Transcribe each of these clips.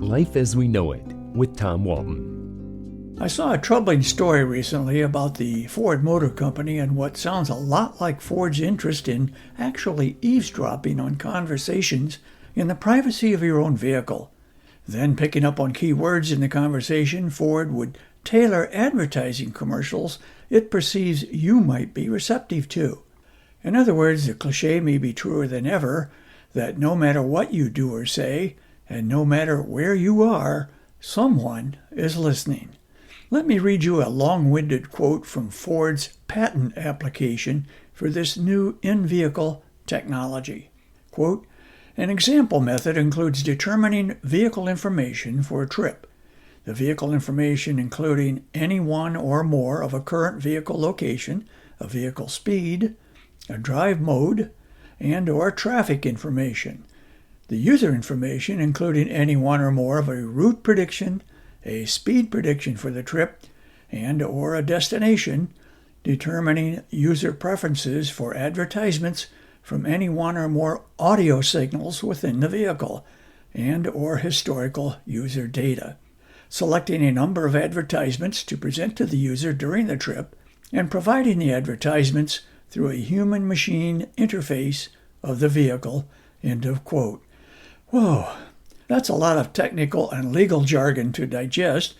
Life as We Know It with Tom Walton. I saw a troubling story recently about the Ford Motor Company and what sounds a lot like Ford's interest in actually eavesdropping on conversations in the privacy of your own vehicle. Then, picking up on key words in the conversation, Ford would tailor advertising commercials it perceives you might be receptive to. In other words, the cliche may be truer than ever that no matter what you do or say, and no matter where you are, someone is listening. Let me read you a long-winded quote from Ford's patent application for this new in-vehicle technology. Quote, "An example method includes determining vehicle information for a trip. The vehicle information including any one or more of a current vehicle location, a vehicle speed, a drive mode, and or traffic information. The user information including any one or more of a route prediction, a speed prediction for the trip, and or a destination, determining user preferences for advertisements from any one or more audio signals within the vehicle, and or historical user data. Selecting a number of advertisements to present to the user during the trip, and providing the advertisements through a human-machine interface of the vehicle." End of quote. Whoa, that's a lot of technical and legal jargon to digest,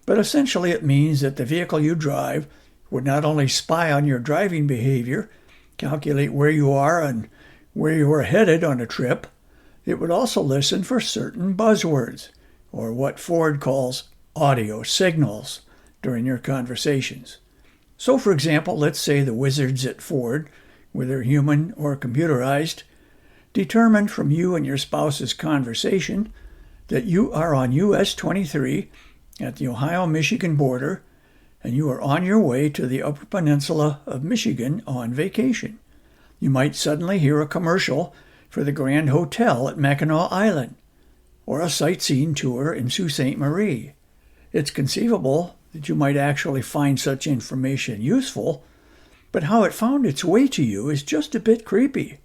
but essentially it means that the vehicle you drive would not only spy on your driving behavior, calculate where you are and where you are headed on a trip, it would also listen for certain buzzwords, or what Ford calls audio signals, during your conversations. So, for example, let's say the wizards at Ford, whether human or computerized, determined from you and your spouse's conversation that you are on US 23 at the Ohio-Michigan border and you are on your way to the Upper Peninsula of Michigan on vacation. You might suddenly hear a commercial for the Grand Hotel at Mackinac Island or a sightseeing tour in Sault Ste. Marie. It's conceivable that you might actually find such information useful, but how it found its way to you is just a bit creepy.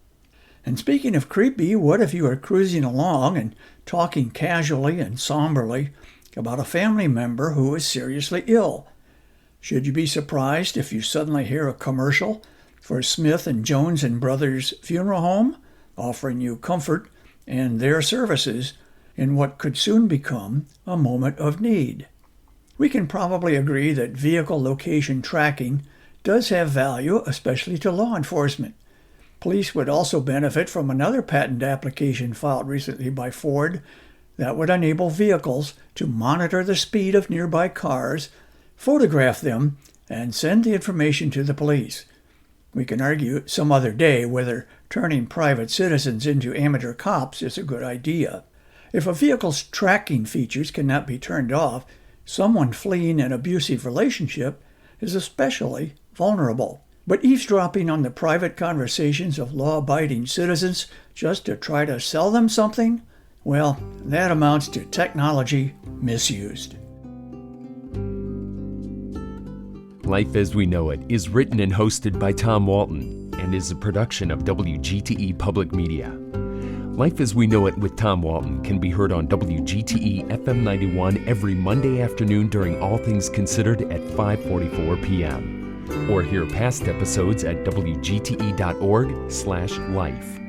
And speaking of creepy, what if you are cruising along and talking casually and somberly about a family member who is seriously ill? Should you be surprised if you suddenly hear a commercial for Smith & Jones & Brothers Funeral Home, offering you comfort and their services in what could soon become a moment of need? We can probably agree that vehicle location tracking does have value, especially to law enforcement. Police would also benefit from another patent application filed recently by Ford that would enable vehicles to monitor the speed of nearby cars, photograph them, and send the information to the police. We can argue some other day whether turning private citizens into amateur cops is a good idea. If a vehicle's tracking features cannot be turned off, someone fleeing an abusive relationship is especially vulnerable. But eavesdropping on the private conversations of law-abiding citizens just to try to sell them something, well, that amounts to technology misused. Life as We Know It is written and hosted by Tom Walton and is a production of WGTE Public Media. Life as We Know It with Tom Walton can be heard on WGTE FM 91 every Monday afternoon during All Things Considered at 5:44 p.m. Or hear past episodes at wgte.org/life.